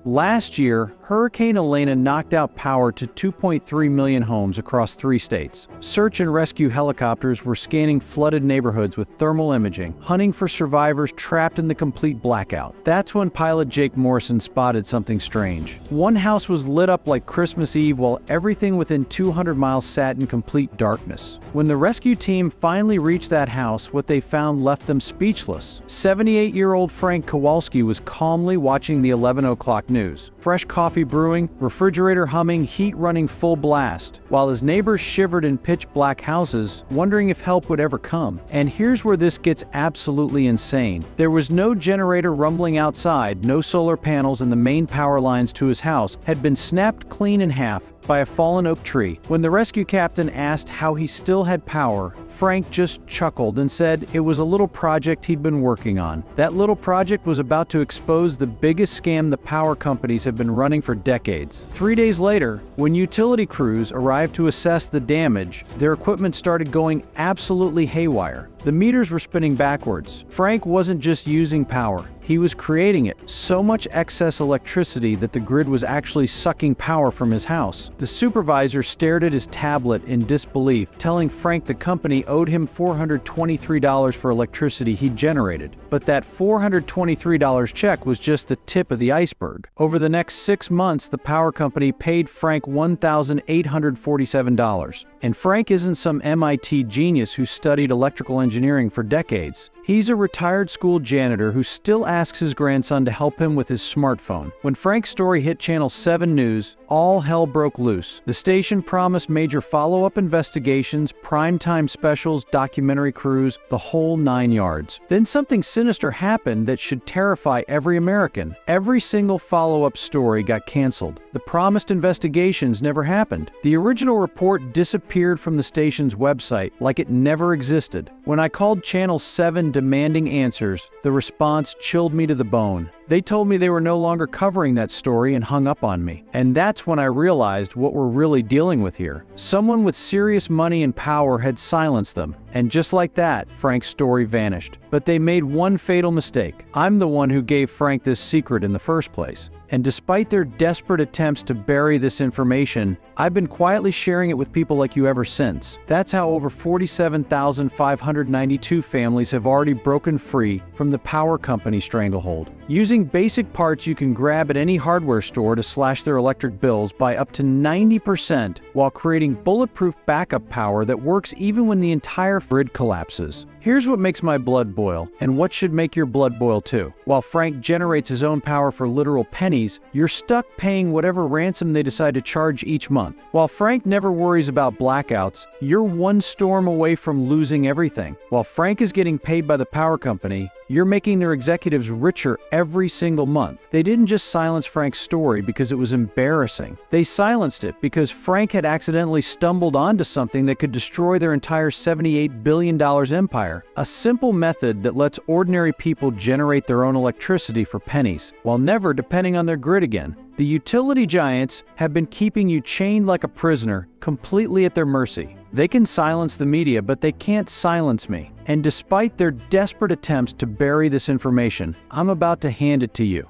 Last year, Hurricane Elena knocked out power to 2.3 million homes across 3 states. Search and rescue helicopters were scanning flooded neighborhoods with thermal imaging, hunting for survivors trapped in the complete blackout. That's when pilot Jake Morrison spotted something strange. One house was lit up like Christmas Eve while everything within 200 miles sat in complete darkness. When the rescue team finally reached that house, what they found left them speechless. 78-year-old Frank Kowalski was calmly watching the 11 o'clock news. Fresh coffee brewing, refrigerator humming, heat running full blast, while his neighbors shivered in pitch-black houses, wondering if help would ever come. And here's where this gets absolutely insane. There was no generator rumbling outside, no solar panels, and the main power lines to his house had been snapped clean in half by a fallen oak tree. When the rescue captain asked how he still had power, Frank just chuckled and said it was a little project he'd been working on. That little project was about to expose the biggest scam the power companies have been running for decades. 3 days later, when utility crews arrived to assess the damage, their equipment started going absolutely haywire. The meters were spinning backwards. Frank wasn't just using power, he was creating it. So much excess electricity that the grid was actually sucking power from his house. The supervisor stared at his tablet in disbelief, telling Frank the company owed him $423 for electricity he generated. But that $423 check was just the tip of the iceberg. Over the next 6 months, the power company paid Frank $1,847. And Frank isn't some MIT genius who studied electrical engineering for decades. He's a retired school janitor who still asks his grandson to help him with his smartphone. When Frank's story hit Channel 7 News, all hell broke loose. The station promised major follow-up investigations, primetime specials, documentary crews, the whole 9 yards. Then something sinister happened that should terrify every American. Every single follow-up story got canceled. The promised investigations never happened. The original report disappeared from the station's website like it never existed. When I called Channel 7 demanding answers, the response chilled me to the bone. They told me they were no longer covering that story and hung up on me. And that's when I realized what we're really dealing with here. Someone with serious money and power had silenced them. And just like that, Frank's story vanished. But they made one fatal mistake. I'm the one who gave Frank this secret in the first place. And despite their desperate attempts to bury this information, I've been quietly sharing it with people like you ever since. That's how over 47,592 families have already broken free from the power company stranglehold. Using basic parts you can grab at any hardware store to slash their electric bills by up to 90% while creating bulletproof backup power that works even when the entire grid collapses. Here's what makes my blood boil, and what should make your blood boil too. While Frank generates his own power for literal pennies, you're stuck paying whatever ransom they decide to charge each month. While Frank never worries about blackouts, you're one storm away from losing everything. While Frank is getting paid by the power company, you're making their executives richer every single month. They didn't just silence Frank's story because it was embarrassing. They silenced it because Frank had accidentally stumbled onto something that could destroy their entire $78 billion empire. A simple method that lets ordinary people generate their own electricity for pennies, while never depending on their grid again. The utility giants have been keeping you chained like a prisoner, completely at their mercy. They can silence the media, but they can't silence me. And despite their desperate attempts to bury this information, I'm about to hand it to you.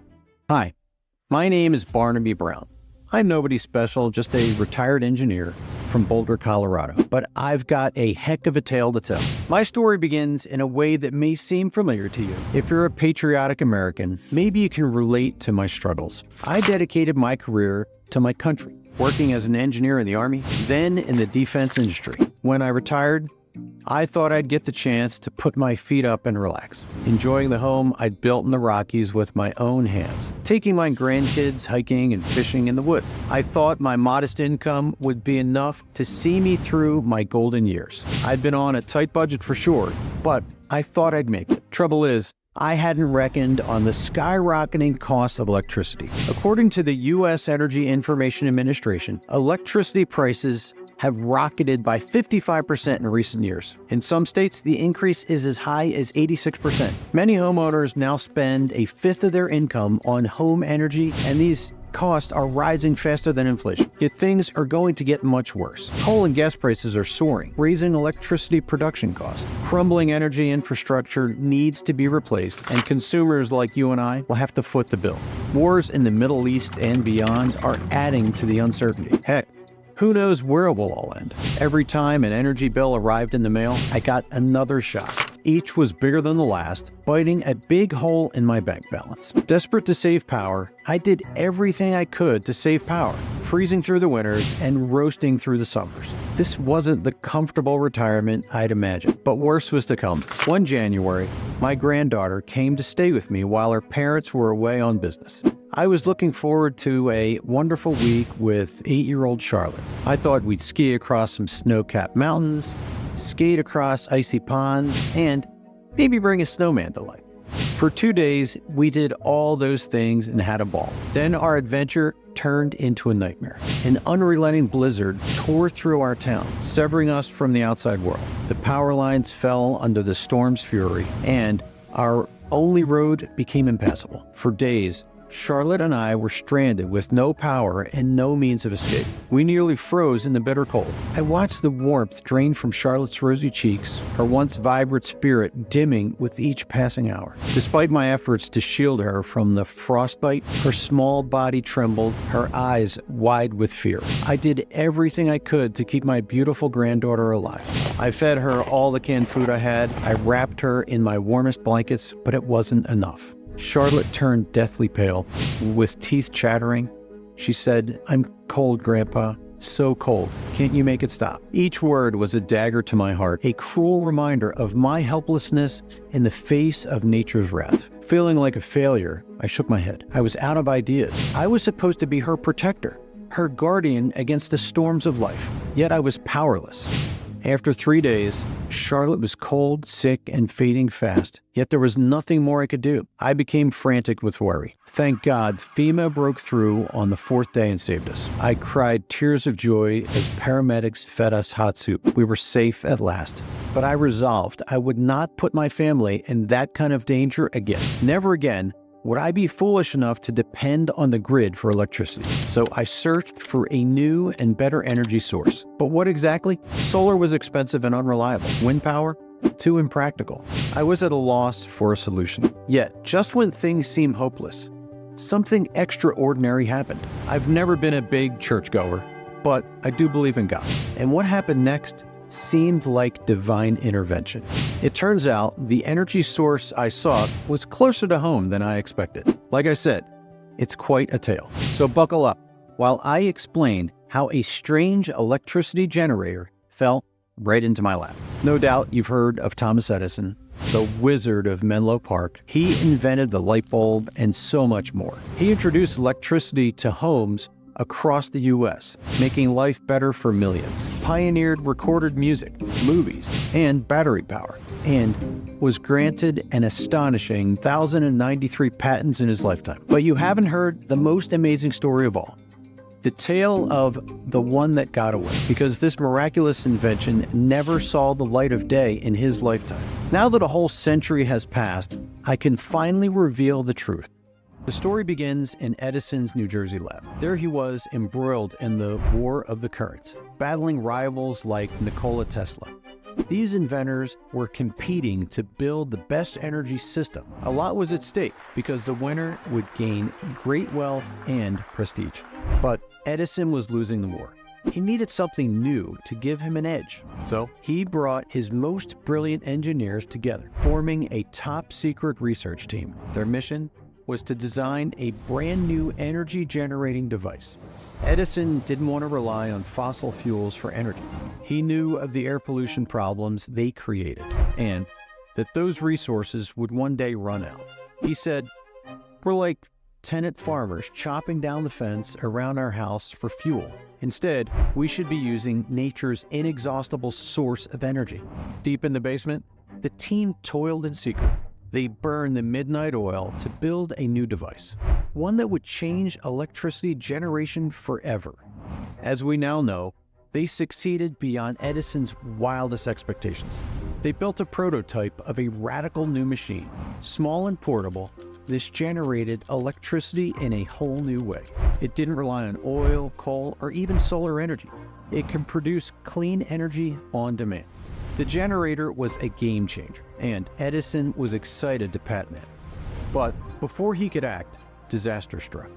Hi, my name is Barnaby Brown. I'm nobody special, just a retired engineer from Boulder, Colorado. But I've got a heck of a tale to tell. My story begins in a way that may seem familiar to you. If you're a patriotic American, maybe you can relate to my struggles. I dedicated my career to my country, working as an engineer in the Army, then in the defense industry. When I retired, I thought I'd get the chance to put my feet up and relax, enjoying the home I'd built in the Rockies with my own hands, taking my grandkids hiking and fishing in the woods. I thought my modest income would be enough to see me through my golden years. I'd been on a tight budget for sure, but I thought I'd make it. Trouble is, I hadn't reckoned on the skyrocketing cost of electricity. According to the U.S. Energy Information Administration, electricity prices have rocketed by 55% in recent years. In some states, the increase is as high as 86%. Many homeowners now spend a fifth of their income on home energy, and these costs are rising faster than inflation. Yet things are going to get much worse. Coal and gas prices are soaring, raising electricity production costs. Crumbling energy infrastructure needs to be replaced, and consumers like you and I will have to foot the bill. Wars in the Middle East and beyond are adding to the uncertainty. Heck, who knows where it will all end? Every time an energy bill arrived in the mail, I got another shock. Each was bigger than the last, biting a big hole in my bank balance. Desperate to save power, I did everything I could to save power, freezing through the winters and roasting through the summers. This wasn't the comfortable retirement I'd imagined, but worse was to come. One January, my granddaughter came to stay with me while her parents were away on business. I was looking forward to a wonderful week with 8-year-old Charlotte. I thought we'd ski across some snow-capped mountains, skate across icy ponds, and maybe bring a snowman to life. For 2 days, we did all those things and had a ball. Then our adventure turned into a nightmare. An unrelenting blizzard tore through our town, severing us from the outside world. The power lines fell under the storm's fury, and our only road became impassable. For days, Charlotte and I were stranded with no power and no means of escape. We nearly froze in the bitter cold. I watched the warmth drain from Charlotte's rosy cheeks, her once vibrant spirit dimming with each passing hour. Despite my efforts to shield her from the frostbite, her small body trembled, her eyes wide with fear. I did everything I could to keep my beautiful granddaughter alive. I fed her all the canned food I had. I wrapped her in my warmest blankets, but it wasn't enough. Charlotte turned deathly pale, with teeth chattering. She said, "I'm cold, Grandpa. So cold. Can't you make it stop?" Each word was a dagger to my heart, a cruel reminder of my helplessness in the face of nature's wrath. Feeling like a failure, I shook my head. I was out of ideas. I was supposed to be her protector, her guardian against the storms of life. Yet I was powerless. After 3 days, Charlotte was cold, sick, and fading fast, yet there was nothing more I could do. I became frantic with worry. Thank God, FEMA broke through on the 4th day and saved us. I cried tears of joy as paramedics fed us hot soup. We were safe at last. But I resolved I would not put my family in that kind of danger again. Never again would I be foolish enough to depend on the grid for electricity. So I searched for a new and better energy source. But what exactly? Solar was expensive and unreliable. Wind power? Too impractical. I was at a loss for a solution. Yet, just when things seemed hopeless, something extraordinary happened. I've never been a big churchgoer, but I do believe in God. And what happened next seemed like divine intervention. It turns out the energy source I sought was closer to home than I expected. Like I said, it's quite a tale. So buckle up while I explain how a strange electricity generator fell right into my lap. No doubt you've heard of Thomas Edison, the wizard of Menlo Park. He invented the light bulb and so much more. He introduced electricity to homes across the U.S., making life better for millions, pioneered recorded music, movies, and battery power, and was granted an astonishing 1,093 patents in his lifetime. But you haven't heard the most amazing story of all, the tale of the one that got away, because this miraculous invention never saw the light of day in his lifetime. Now that a whole century has passed, I can finally reveal the truth. The story begins in Edison's New Jersey lab. There he was, embroiled in the War of the Currents, battling rivals like Nikola Tesla. These inventors were competing to build the best energy system. A lot was at stake because the winner would gain great wealth and prestige. But Edison was losing the war. He needed something new to give him an edge. So he brought his most brilliant engineers together, forming a top-secret research team. Their mission was to design a brand new energy-generating device. Edison didn't want to rely on fossil fuels for energy. He knew of the air pollution problems they created, and that those resources would one day run out. He said, "We're like tenant farmers chopping down the fence around our house for fuel. Instead, we should be using nature's inexhaustible source of energy." Deep in the basement, the team toiled in secret. They burned the midnight oil to build a new device, one that would change electricity generation forever. As we now know, they succeeded beyond Edison's wildest expectations. They built a prototype of a radical new machine. Small and portable, this generated electricity in a whole new way. It didn't rely on oil, coal, or even solar energy. It can produce clean energy on demand. The generator was a game changer, and Edison was excited to patent it. But before he could act, disaster struck.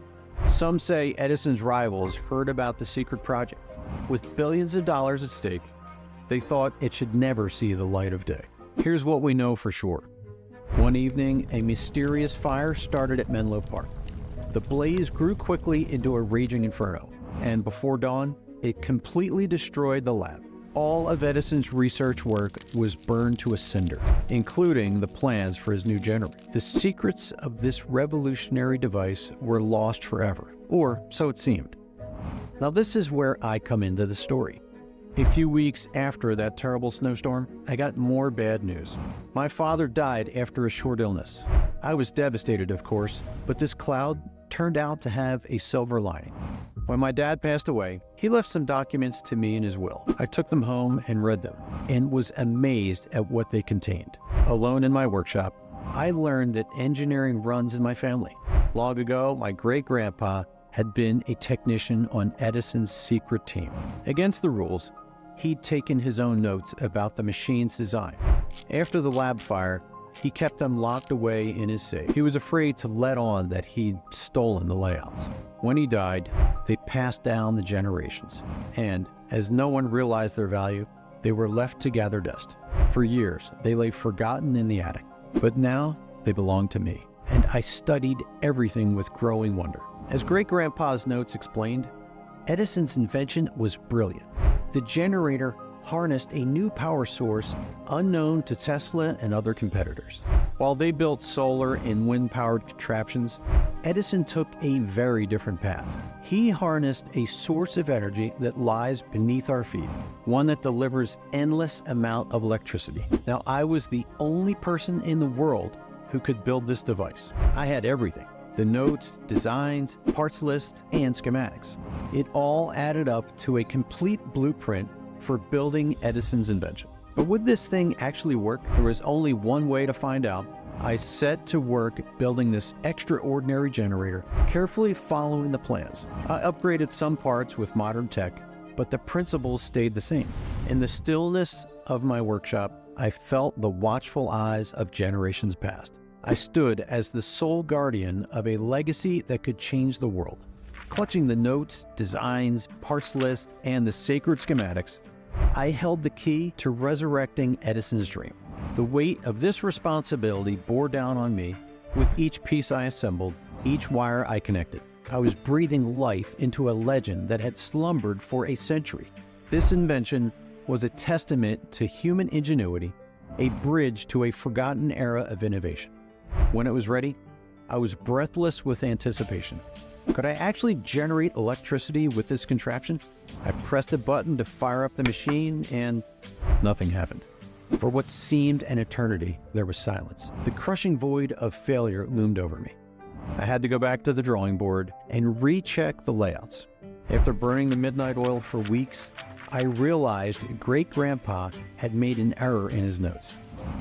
Some say Edison's rivals heard about the secret project. With billions of dollars at stake, they thought it should never see the light of day. Here's what we know for sure. One evening, a mysterious fire started at Menlo Park. The blaze grew quickly into a raging inferno, and before dawn, it completely destroyed the lab. All of Edison's research work was burned to a cinder, including the plans for his new generator. The secrets of this revolutionary device were lost forever, or so it seemed. Now this is where I come into the story. A few weeks after that terrible snowstorm, I got more bad news. My father died after a short illness. I was devastated, of course, but this cloud turned out to have a silver lining. When my dad passed away, he left some documents to me in his will. I took them home and read them, and was amazed at what they contained. Alone in my workshop, I learned that engineering runs in my family. Long ago, my great-grandpa had been a technician on Edison's secret team. Against the rules, he'd taken his own notes about the machine's design. After the lab fire, he kept them locked away in his safe. He was afraid to let on that he'd stolen the layouts. When he died, they passed down the generations, and as no one realized their value, they were left to gather dust. For years, they lay forgotten in the attic, but now they belong to me, and I studied everything with growing wonder. As Great-Grandpa's notes explained, Edison's invention was brilliant. The generator harnessed a new power source unknown to Tesla and other competitors. While they built solar and wind-powered contraptions, Edison took a very different path. He harnessed a source of energy that lies beneath our feet, one that delivers endless amount of electricity. Now, I was the only person in the world who could build this device. I had everything: the notes, designs, parts list, and schematics. It all added up to a complete blueprint for building Edison's invention. But would this thing actually work? There was only one way to find out. I set to work building this extraordinary generator, carefully following the plans. I upgraded some parts with modern tech, but the principles stayed the same. In the stillness of my workshop, I felt the watchful eyes of generations past. I stood as the sole guardian of a legacy that could change the world. Clutching the notes, designs, parts list, and the sacred schematics, I held the key to resurrecting Edison's dream. The weight of this responsibility bore down on me with each piece I assembled, each wire I connected. I was breathing life into a legend that had slumbered for a century. This invention was a testament to human ingenuity, a bridge to a forgotten era of innovation. When it was ready, I was breathless with anticipation. Could I actually generate electricity with this contraption? I pressed a button to fire up the machine, and nothing happened. For what seemed an eternity, there was silence. The crushing void of failure loomed over me. I had to go back to the drawing board and recheck the layouts. After burning the midnight oil for weeks, I realized Great-Grandpa had made an error in his notes.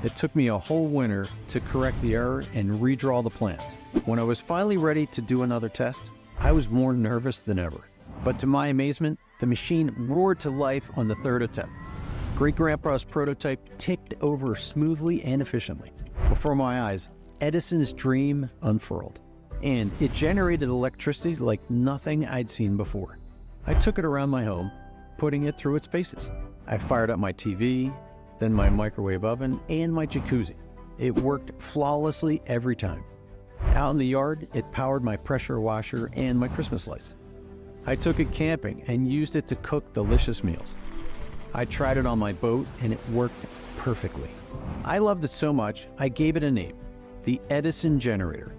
It took me a whole winter to correct the error and redraw the plans. When I was finally ready to do another test, I was more nervous than ever. But to my amazement, the machine roared to life on the third attempt. Great-Grandpa's prototype ticked over smoothly and efficiently. Before my eyes, Edison's dream unfurled, and it generated electricity like nothing I'd seen before. I took it around my home, putting it through its paces. I fired up my TV, then my microwave oven, and my jacuzzi. It worked flawlessly every time. Out in the yard, it powered my pressure washer and my Christmas lights. I took it camping and used it to cook delicious meals. I tried it on my boat, and it worked perfectly. I loved it so much, I gave it a name: the Edison generator.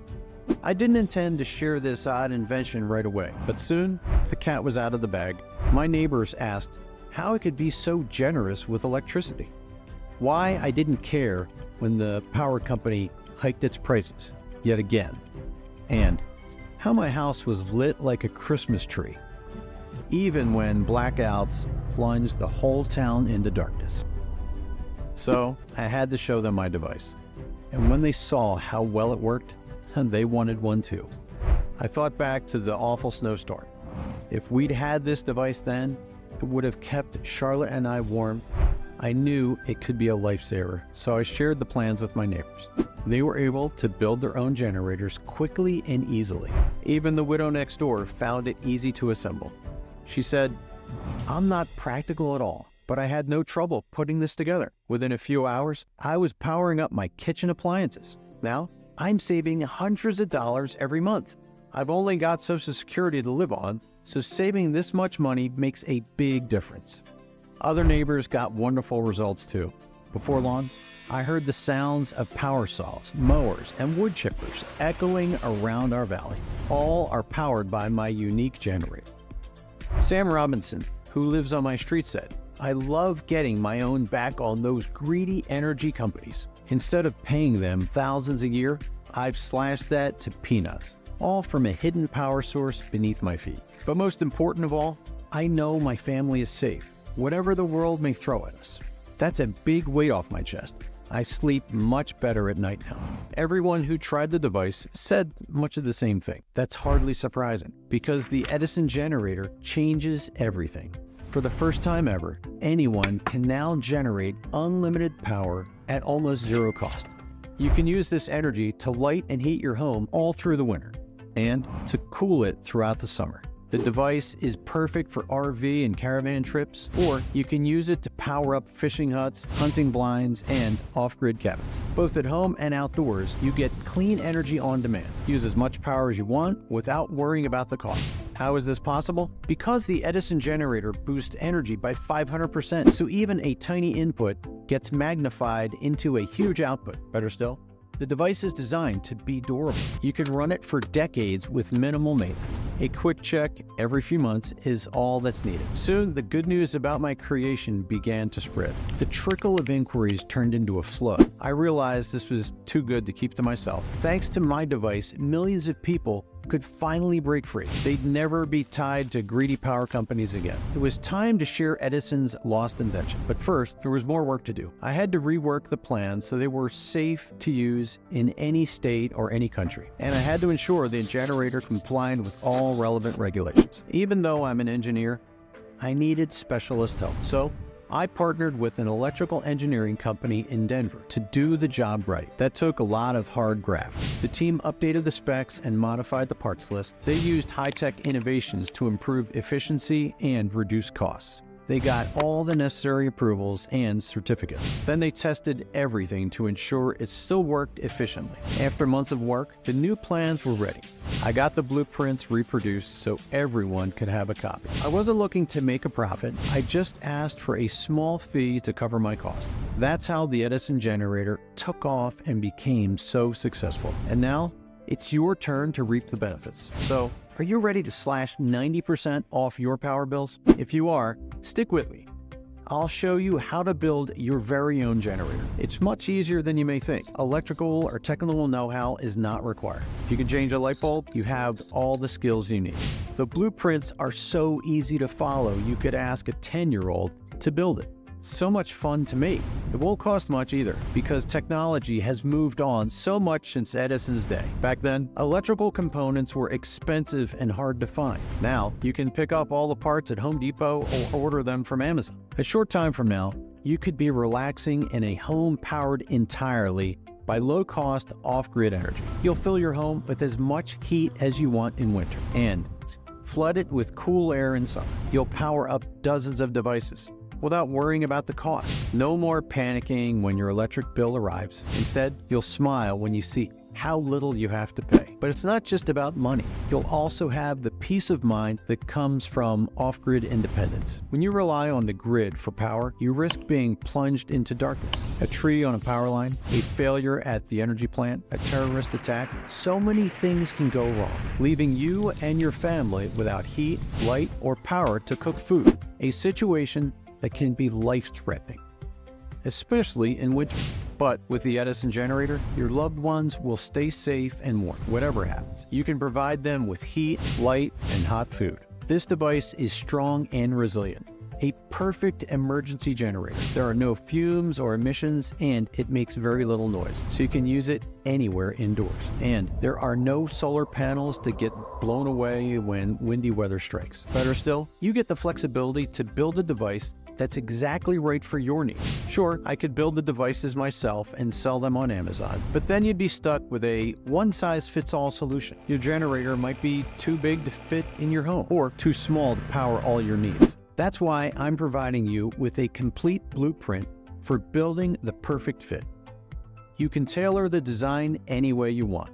I didn't intend to share this odd invention right away, but soon the cat was out of the bag. My neighbors asked how I could be so generous with electricity, why I didn't care when the power company hiked its prices yet again, and how my house was lit like a Christmas tree, even when blackouts plunged the whole town into darkness. So I had to show them my device, and when they saw how well it worked, they wanted one too. I thought back to the awful snowstorm. If we'd had this device then, it would have kept Charlotte and I warm I knew it could be a lifesaver, so I shared the plans with my neighbors. They were able to build their own generators quickly and easily. Even the widow next door found it easy to assemble. She said, "I'm not practical at all, but I had no trouble putting this together. Within a few hours, I was powering up my kitchen appliances. Now, I'm saving hundreds of dollars every month. I've only got Social Security to live on, so saving this much money makes a big difference." Other neighbors got wonderful results too. Before long, I heard the sounds of power saws, mowers, and wood chippers echoing around our valley. All are powered by my unique generator. Sam Robinson, who lives on my street, said, "I love getting my own back on those greedy energy companies. Instead of paying them thousands a year, I've slashed that to peanuts, all from a hidden power source beneath my feet. But most important of all, I know my family is safe, whatever the world may throw at us. That's a big weight off my chest. I sleep much better at night now." Everyone who tried the device said much of the same thing. That's hardly surprising, because the Edison generator changes everything. For the first time ever, anyone can now generate unlimited power at almost zero cost. You can use this energy to light and heat your home all through the winter, and to cool it throughout the summer. The device is perfect for RV and caravan trips, or you can use it to power up fishing huts, hunting blinds, and off-grid cabins. Both at home and outdoors, you get clean energy on demand. Use as much power as you want without worrying about the cost. How is this possible? Because the Edison generator boosts energy by 500%, so even a tiny input gets magnified into a huge output. Better still, the device is designed to be durable. You can run it for decades with minimal maintenance. A quick check every few months is all that's needed. Soon, the good news about my creation began to spread. The trickle of inquiries turned into a flood. I realized this was too good to keep to myself. Thanks to my device, millions of people could finally break free. They'd never be tied to greedy power companies again. It was time to share Edison's lost invention. But first, there was more work to do. I had to rework the plans so they were safe to use in any state or any country. And I had to ensure the generator complied with all relevant regulations. Even though I'm an engineer, I needed specialist help. So I partnered with an electrical engineering company in Denver to do the job right. That took a lot of hard graft. The team updated the specs and modified the parts list. They used high-tech innovations to improve efficiency and reduce costs. They got all the necessary approvals and certificates. Then they tested everything to ensure it still worked efficiently. After months of work, the new plans were ready. I got the blueprints reproduced so everyone could have a copy. I wasn't looking to make a profit. I just asked for a small fee to cover my cost. That's how the Edison generator took off and became so successful. And now, it's your turn to reap the benefits. So, are you ready to slash 90% off your power bills? If you are, stick with me. I'll show you how to build your very own generator. It's much easier than you may think. Electrical or technical know-how is not required. If you can change a light bulb, you have all the skills you need. The blueprints are so easy to follow, you could ask a 10-year-old to build it. So much fun to make. It won't cost much either, because technology has moved on so much since Edison's day. Back then, electrical components were expensive and hard to find. Now, you can pick up all the parts at Home Depot or order them from Amazon. A short time from now, you could be relaxing in a home powered entirely by low-cost off-grid energy. You'll fill your home with as much heat as you want in winter, and flood it with cool air in summer. You'll power up dozens of devices without worrying about the cost. No more panicking when your electric bill arrives. Instead, you'll smile when you see how little you have to pay. But it's not just about money. You'll also have the peace of mind that comes from off-grid independence. When you rely on the grid for power, you risk being plunged into darkness. A tree on a power line, a failure at the energy plant, a terrorist attack. So many things can go wrong, leaving you and your family without heat, light, or power to cook food. A situation that can be life-threatening, especially in winter. But with the Edison generator, your loved ones will stay safe and warm, whatever happens. You can provide them with heat, light, and hot food. This device is strong and resilient. A perfect emergency generator. There are no fumes or emissions, and it makes very little noise, so you can use it anywhere indoors. And there are no solar panels to get blown away when windy weather strikes. Better still, you get the flexibility to build a device that's exactly right for your needs. Sure, I could build the devices myself and sell them on Amazon, but then you'd be stuck with a one-size-fits-all solution. Your generator might be too big to fit in your home or too small to power all your needs. That's why I'm providing you with a complete blueprint for building the perfect fit. You can tailor the design any way you want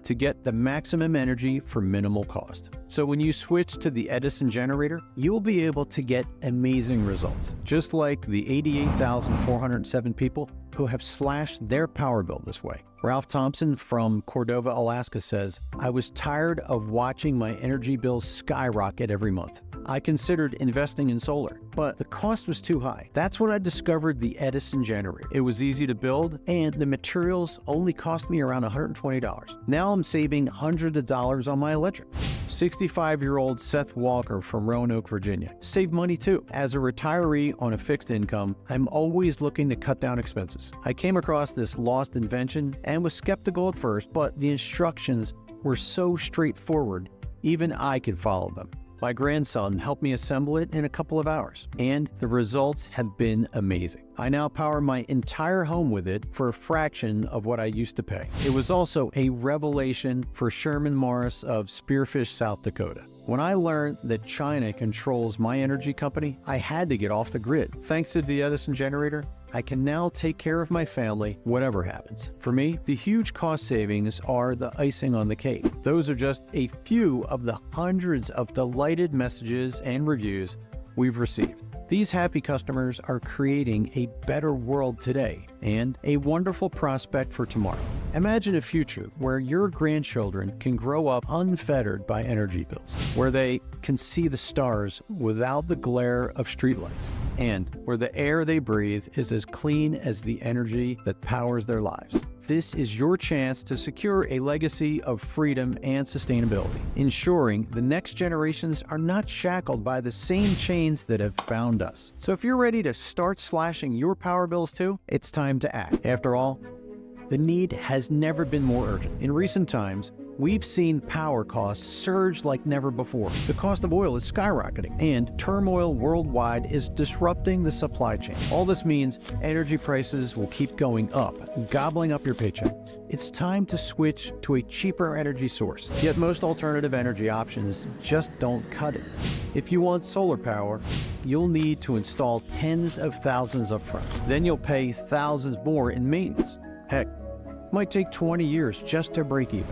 to get the maximum energy for minimal cost. So when you switch to the Edison generator, you'll be able to get amazing results, just like the 88,407 people who have slashed their power bill this way. Ralph Thompson from Cordova, Alaska says, "I was tired of watching my energy bills skyrocket every month. I considered investing in solar, but the cost was too high. That's when I discovered the Edison generator. It was easy to build, and the materials only cost me around $120. Now I'm saving hundreds of dollars on my electric." 65-year-old Seth Walker from Roanoke, Virginia, saved money too. As a retiree on a fixed income, I'm always looking to cut down expenses. I came across this lost invention and was skeptical at first, but the instructions were so straightforward, even I could follow them. My grandson helped me assemble it in a couple of hours, and the results have been amazing. I now power my entire home with it for a fraction of what I used to pay. It was also a revelation for Sherman Morris of Spearfish, South Dakota. When I learned that China controls my energy company, I had to get off the grid. Thanks to the Edison generator, I can now take care of my family, whatever happens. For me, the huge cost savings are the icing on the cake. Those are just a few of the hundreds of delighted messages and reviews we've received. These happy customers are creating a better world today and a wonderful prospect for tomorrow. Imagine a future where your grandchildren can grow up unfettered by energy bills, where they can see the stars without the glare of streetlights, and where the air they breathe is as clean as the energy that powers their lives. This is your chance to secure a legacy of freedom and sustainability, ensuring the next generations are not shackled by the same chains that have bound us. So if you're ready to start slashing your power bills too, it's time to act. After all, the need has never been more urgent. In recent times, we've seen power costs surge like never before. The cost of oil is skyrocketing, and turmoil worldwide is disrupting the supply chain. All this means energy prices will keep going up, gobbling up your paycheck. It's time to switch to a cheaper energy source. Yet most alternative energy options just don't cut it. If you want solar power, you'll need to install tens of thousands up front. Then you'll pay thousands more in maintenance. Heck, it might take 20 years just to break even.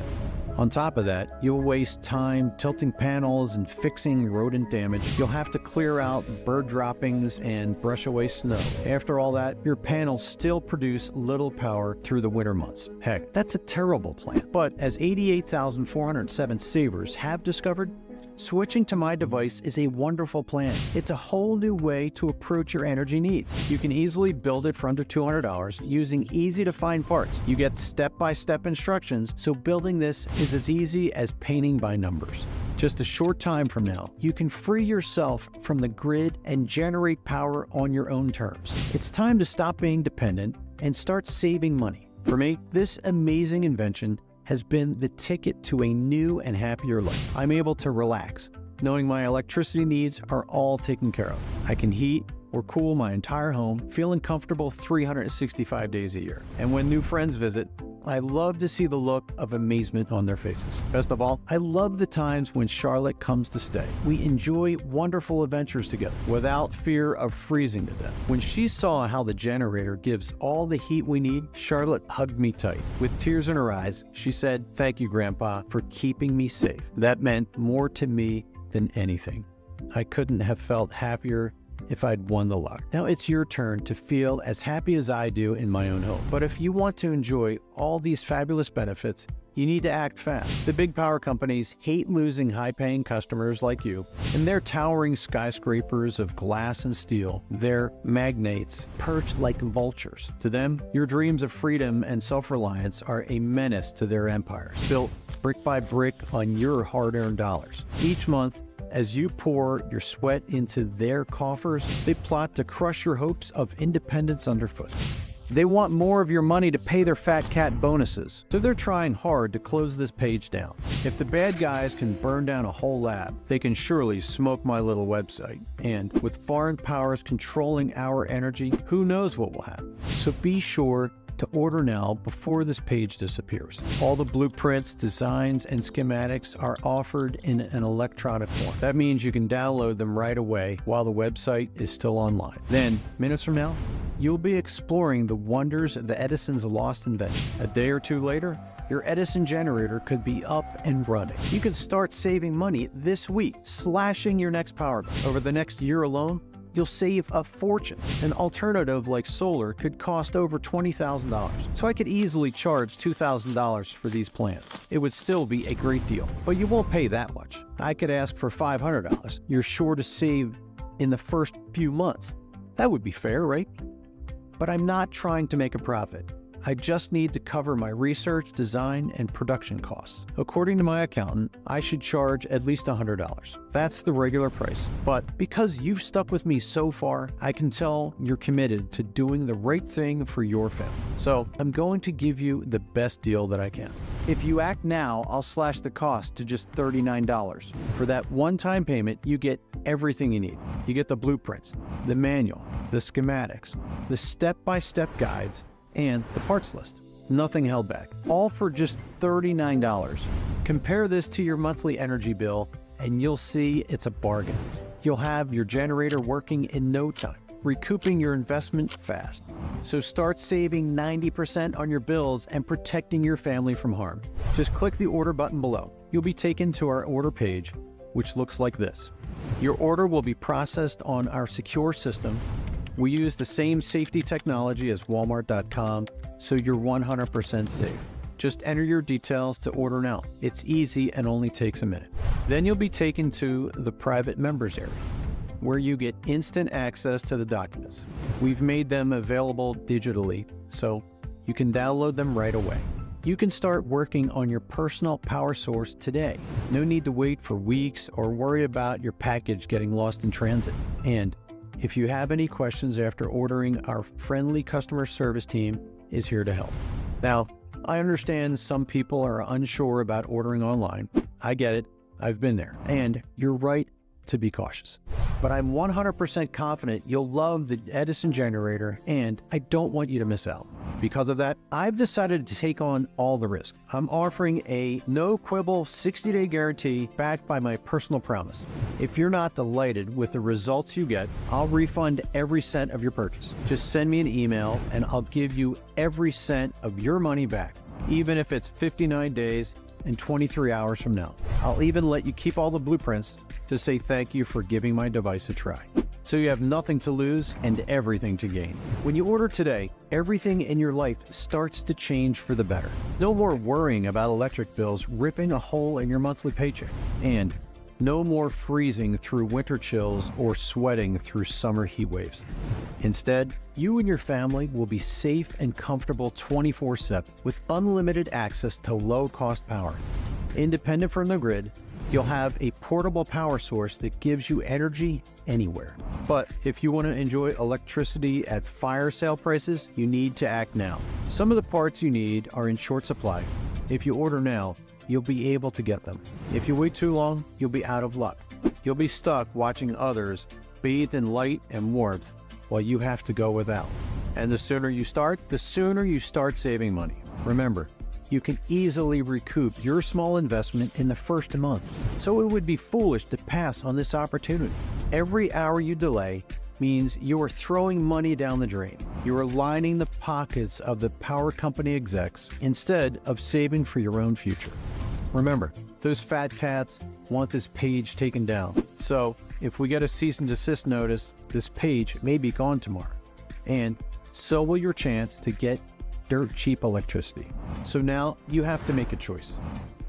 On top of that, you'll waste time tilting panels and fixing rodent damage. You'll have to clear out bird droppings and brush away snow. After all that, your panels still produce little power through the winter months. Heck, that's a terrible plan. But as 88,407 savers have discovered, switching to my device is a wonderful plan. It's a whole new way to approach your energy needs. You can easily build it for under $200 using easy-to-find parts. You get step-by-step instructions, so building this is as easy as painting by numbers. Just a short time from now, you can free yourself from the grid and generate power on your own terms. It's time to stop being dependent and start saving money. For me, this amazing invention has been the ticket to a new and happier life. I'm able to relax, knowing my electricity needs are all taken care of. I can heat or cool my entire home, feeling comfortable 365 days a year. And when new friends visit, I love to see the look of amazement on their faces. Best of all, I love the times when Charlotte comes to stay. We enjoy wonderful adventures together without fear of freezing to death. When she saw how the generator gives all the heat we need, Charlotte hugged me tight. With tears in her eyes, she said, "Thank you, Grandpa, for keeping me safe." That meant more to me than anything. I couldn't have felt happier if I'd won the luck. Now it's your turn to feel as happy as I do in my own home. But if you want to enjoy all these fabulous benefits, you need to act fast. The big power companies hate losing high-paying customers like you, and their towering skyscrapers of glass and steel, they're magnates perched like vultures. To them, your dreams of freedom and self-reliance are a menace to their empires, built brick by brick on your hard-earned dollars. Each month, as you pour your sweat into their coffers, they plot to crush your hopes of independence underfoot. They want more of your money to pay their fat cat bonuses, so they're trying hard to close this page down. If the bad guys can burn down a whole lab, they can surely smoke my little website. And with foreign powers controlling our energy, who knows what will happen. So be sure to order now before this page disappears. All the blueprints, designs, and schematics are offered in an electronic form. That means you can download them right away while the website is still online. Then, minutes from now, you'll be exploring the wonders of the Edison's lost invention. A day or two later, your Edison generator could be up and running. You can start saving money this week, slashing your next power bill. Over the next year alone, you'll save a fortune. An alternative like solar could cost over $20,000. So I could easily charge $2,000 for these plans. It would still be a great deal, but you won't pay that much. I could ask for $500. You're sure to save in the first few months. That would be fair, right? But I'm not trying to make a profit. I just need to cover my research, design, and production costs. According to my accountant, I should charge at least $100. That's the regular price. But because you've stuck with me so far, I can tell you're committed to doing the right thing for your family. So I'm going to give you the best deal that I can. If you act now, I'll slash the cost to just $39. For that one-time payment, you get everything you need. You get the blueprints, the manual, the schematics, the step-by-step guides, and the parts list. Nothing held back. All for just $39. Compare this to your monthly energy bill, and you'll see it's a bargain. You'll have your generator working in no time, recouping your investment fast. So start saving 90% on your bills and protecting your family from harm. Just click the order button below. You'll be taken to our order page, which looks like this. Your order will be processed on our secure system. We use the same safety technology as Walmart.com, so you're 100% safe. Just enter your details to order now. It's easy and only takes a minute. Then you'll be taken to the private members area, where you get instant access to the documents. We've made them available digitally, so you can download them right away. You can start working on your personal power source today. No need to wait for weeks or worry about your package getting lost in transit. And if you have any questions after ordering, our friendly customer service team is here to help. Now, I understand some people are unsure about ordering online. I get it. I've been there. And you're right to be cautious. But I'm 100% confident you'll love the Edison generator, and I don't want you to miss out. Because of that, I've decided to take on all the risk. I'm offering a no-quibble 60-day guarantee backed by my personal promise. If you're not delighted with the results you get, I'll refund every cent of your purchase. Just send me an email and I'll give you every cent of your money back, even if it's 59 days and 23 hours from now. I'll even let you keep all the blueprints to say thank you for giving my device a try. So you have nothing to lose and everything to gain. When you order today, everything in your life starts to change for the better. No more worrying about electric bills ripping a hole in your monthly paycheck. And no more freezing through winter chills or sweating through summer heat waves. Instead, you and your family will be safe and comfortable 24/7 with unlimited access to low-cost power. Independent from the grid, you'll have a portable power source that gives you energy anywhere. But if you want to enjoy electricity at fire sale prices, you need to act now. Some of the parts you need are in short supply. If you order now, you'll be able to get them. If you wait too long, you'll be out of luck. You'll be stuck watching others bathed in light and warmth while you have to go without. And the sooner you start saving money. Remember, you can easily recoup your small investment in the first month. So it would be foolish to pass on this opportunity. Every hour you delay means you are throwing money down the drain. You are lining the pockets of the power company execs instead of saving for your own future. Remember, those fat cats want this page taken down. So if we get a cease and desist notice, this page may be gone tomorrow. And so will your chance to get dirt cheap electricity. So now you have to make a choice.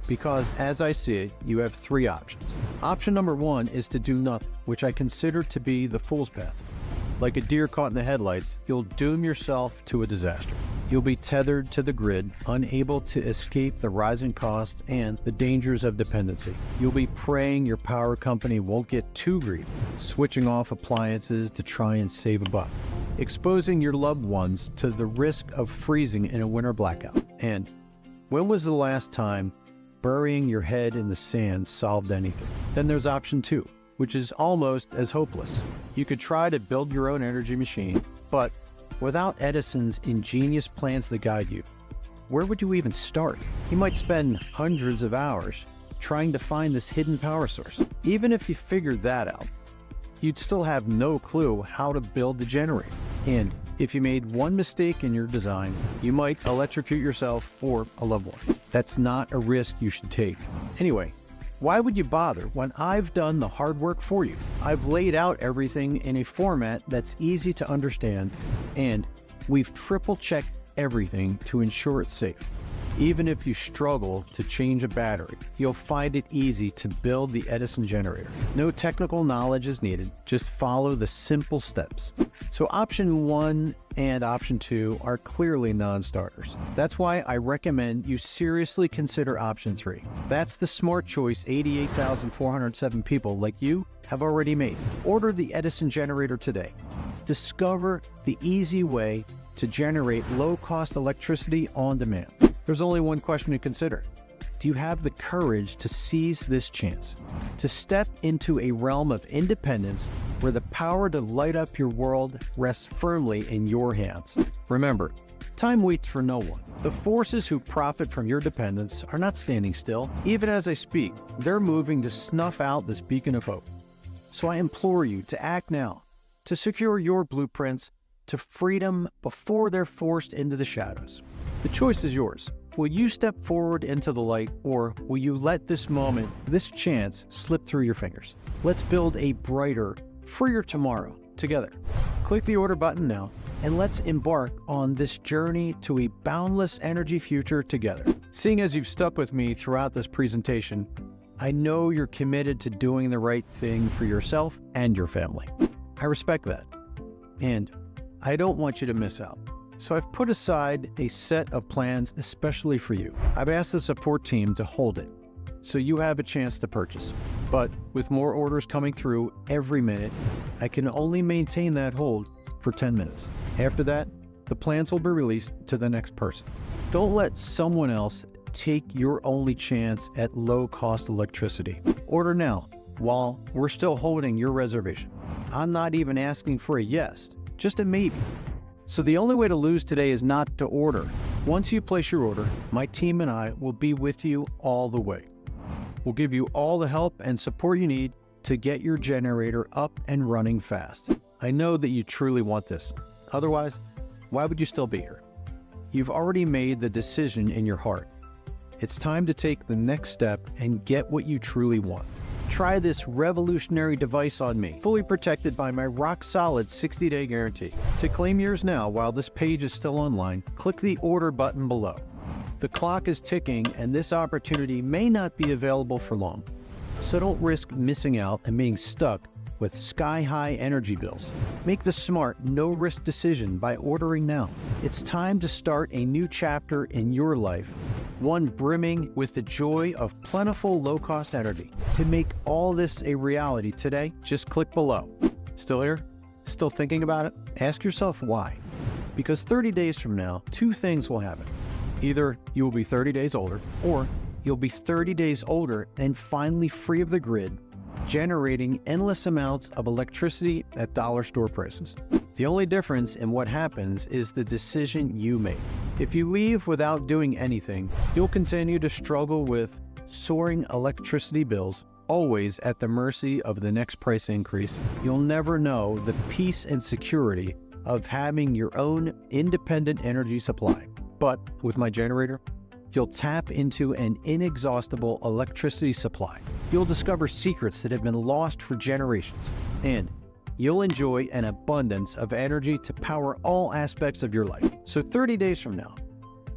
Because as I see it, you have three options. Option number one is to do nothing, which I consider to be the fool's path. Like a deer caught in the headlights, you'll doom yourself to a disaster. You'll be tethered to the grid, unable to escape the rising cost and the dangers of dependency. You'll be praying your power company won't get too greedy, switching off appliances to try and save a buck. exposing your loved ones to the risk of freezing in a winter blackout. And when was the last time burying your head in the sand solved anything? Then there's option 2, which is almost as hopeless. You could try to build your own energy machine, but without Edison's ingenious plans to guide you, where would you even start? You might spend hundreds of hours trying to find this hidden power source. Even if you figured that out, you'd still have no clue how to build the generator. And if you made one mistake in your design, you might electrocute yourself or a loved one. That's not a risk you should take. Anyway, why would you bother when I've done the hard work for you? I've laid out everything in a format that's easy to understand, and we've triple-checked everything to ensure it's safe. Even if you struggle to change a battery, you'll find it easy to build the Edison generator. No technical knowledge is needed, just follow the simple steps. So option 1 and option 2 are clearly non-starters. That's why I recommend you seriously consider option 3. That's the smart choice 88,407 people like you have already made. Order the Edison generator today. Discover the easy way to generate low-cost electricity on demand. There's only one question to consider. Do you have the courage to seize this chance? To step into a realm of independence where the power to light up your world rests firmly in your hands? Remember, time waits for no one. The forces who profit from your dependence are not standing still. Even as I speak, they're moving to snuff out this beacon of hope. So I implore you to act now, to secure your blueprints to freedom before they're forced into the shadows. The choice is yours. Will you step forward into the light, or will you let this moment, this chance, slip through your fingers? Let's build a brighter, freer tomorrow together. Click the order button now, and let's embark on this journey to a boundless energy future together. Seeing as you've stuck with me throughout this presentation, I know you're committed to doing the right thing for yourself and your family. I respect that, and I don't want you to miss out. So I've put aside a set of plans especially for you. I've asked the support team to hold it, so you have a chance to purchase. But with more orders coming through every minute, I can only maintain that hold for 10 minutes. After that, the plans will be released to the next person. Don't let someone else take your only chance at low-cost electricity. Order now while we're still holding your reservation. I'm not even asking for a yes, just a maybe. So the only way to lose today is not to order. Once you place your order, my team and I will be with you all the way. We'll give you all the help and support you need to get your generator up and running fast. I know that you truly want this. Otherwise, why would you still be here? You've already made the decision in your heart. It's time to take the next step and get what you truly want. Try this revolutionary device on me, fully protected by my rock-solid 60-day guarantee. To claim yours now while this page is still online, click the order button below. The clock is ticking, and this opportunity may not be available for long. So don't risk missing out and being stuck with sky-high energy bills. Make the smart, no-risk decision by ordering now. It's time to start a new chapter in your life, one brimming with the joy of plentiful low-cost energy. To make all this a reality today, just click below. Still here? Still thinking about it? Ask yourself why. Because 30 days from now, two things will happen. Either you will be 30 days older, or you'll be 30 days older and finally free of the grid, generating endless amounts of electricity at dollar store prices. The only difference in what happens is the decision you make. If you leave without doing anything, you'll continue to struggle with soaring electricity bills, always at the mercy of the next price increase. You'll never know the peace and security of having your own independent energy supply. But with my generator, you'll tap into an inexhaustible electricity supply. You'll discover secrets that have been lost for generations, and you'll enjoy an abundance of energy to power all aspects of your life. So 30 days from now,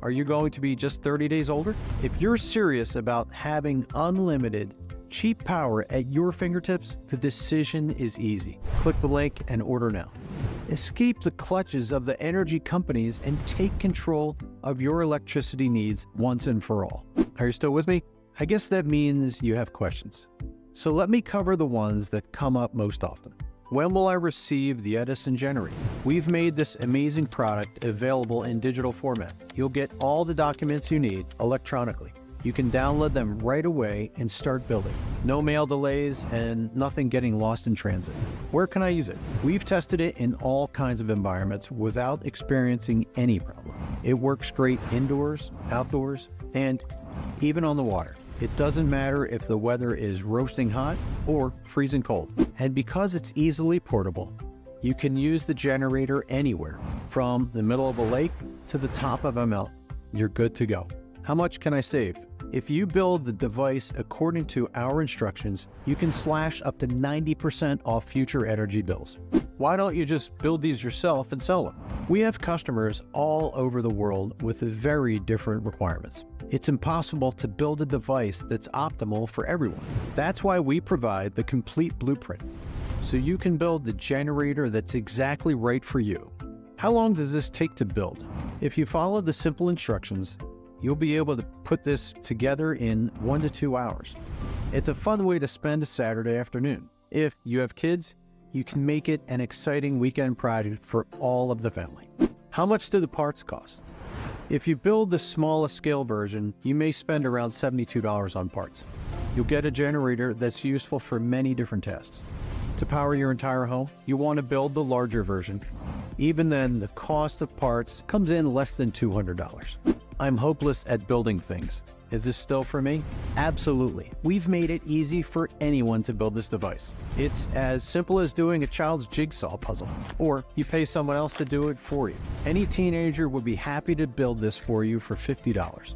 are you going to be just 30 days older? If you're serious about having unlimited, cheap power at your fingertips, the decision is easy. Click the link and order now. Escape the clutches of the energy companies and take control of your electricity needs once and for all. Are you still with me? I guess that means you have questions. So let me cover the ones that come up most often. When will I receive the Edison generator? We've made this amazing product available in digital format. You'll get all the documents you need electronically. You can download them right away and start building. No mail delays and nothing getting lost in transit. Where can I use it? We've tested it in all kinds of environments without experiencing any problem. It works great indoors, outdoors, and even on the water. It doesn't matter if the weather is roasting hot or freezing cold. And because it's easily portable, you can use the generator anywhere, from the middle of a lake to the top of a mountain. You're good to go. How much can I save? If you build the device according to our instructions, you can slash up to 90% off future energy bills. Why don't you just build these yourself and sell them? We have customers all over the world with very different requirements. It's impossible to build a device that's optimal for everyone. That's why we provide the complete blueprint, so you can build the generator that's exactly right for you. How long does this take to build? If you follow the simple instructions, you'll be able to put this together in 1 to 2 hours. It's a fun way to spend a Saturday afternoon. If you have kids, you can make it an exciting weekend project for all of the family. How much do the parts cost? If you build the smallest scale version, you may spend around $72 on parts. You'll get a generator that's useful for many different tasks. To power your entire home, you want to build the larger version. Even then, the cost of parts comes in less than $200. I'm hopeless at building things. Is this still for me? Absolutely. We've made it easy for anyone to build this device. It's as simple as doing a child's jigsaw puzzle, or you pay someone else to do it for you. Any teenager would be happy to build this for you for $50.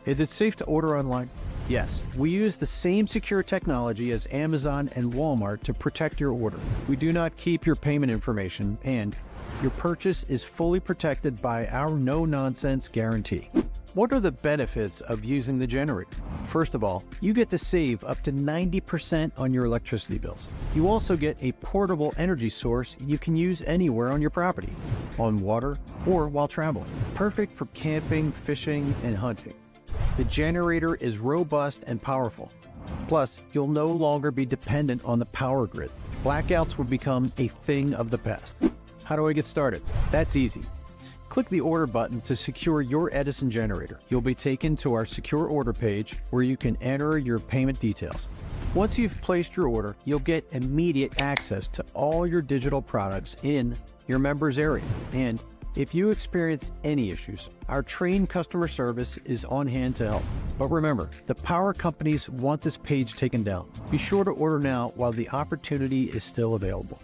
Is it safe to order online? Yes, we use the same secure technology as Amazon and Walmart to protect your order. We do not keep your payment information, and your purchase is fully protected by our no-nonsense guarantee. What are the benefits of using the generator? First of all, you get to save up to 90% on your electricity bills. You also get a portable energy source you can use anywhere on your property, on water, or while traveling. Perfect for camping, fishing, and hunting. The generator is robust and powerful. Plus, you'll no longer be dependent on the power grid. Blackouts will become a thing of the past. How do I get started? That's easy. Click the order button to secure your Edison generator. You'll be taken to our secure order page where you can enter your payment details. Once you've placed your order, you'll get immediate access to all your digital products in your members area. And if you experience any issues, our trained customer service is on hand to help. But remember, the power companies want this page taken down. Be sure to order now while the opportunity is still available.